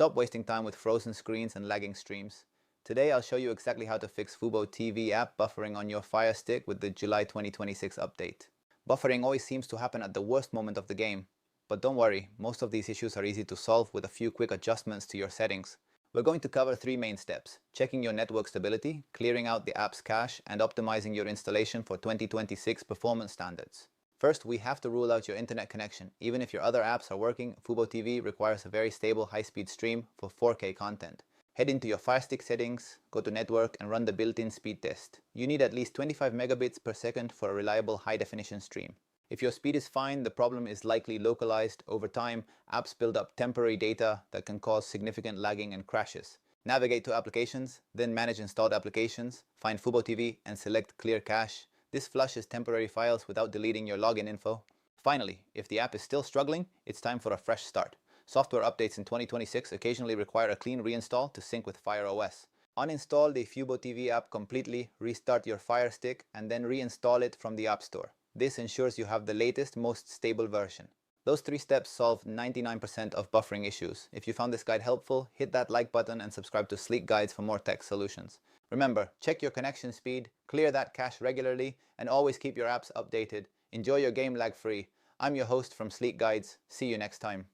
Stop wasting time with frozen screens and lagging streams. Today I'll show you exactly how to fix FuboTV app buffering on your Fire Stick with the July 2026 update. Buffering always seems to happen at the worst moment of the game. But don't worry, most of these issues are easy to solve with a few quick adjustments to your settings. We're going to cover three main steps: checking your network stability, clearing out the app's cache, and optimizing your installation for 2026 performance standards. First, we have to rule out your internet connection. Even if your other apps are working, FuboTV requires a very stable high-speed stream for 4K content. Head into your Fire Stick settings, go to network and run the built-in speed test. You need at least 25 megabits per second for a reliable high-definition stream. If your speed is fine, the problem is likely localized. Over time, apps build up temporary data that can cause significant lagging and crashes. Navigate to Applications, then Manage Installed Applications, find FuboTV and select Clear Cache. This flushes temporary files without deleting your login info. Finally, if the app is still struggling, it's time for a fresh start. Software updates in 2026 occasionally require a clean reinstall to sync with Fire OS. Uninstall the FuboTV app completely, restart your Fire Stick, and then reinstall it from the App Store. This ensures you have the latest, most stable version. Those three steps solve 99% of buffering issues. If you found this guide helpful, hit that like button and subscribe to Sleek Guides for more tech solutions. Remember, check your connection speed, clear that cache regularly, and always keep your apps updated. Enjoy your game lag-free. I'm your host from Sleek Guides. See you next time.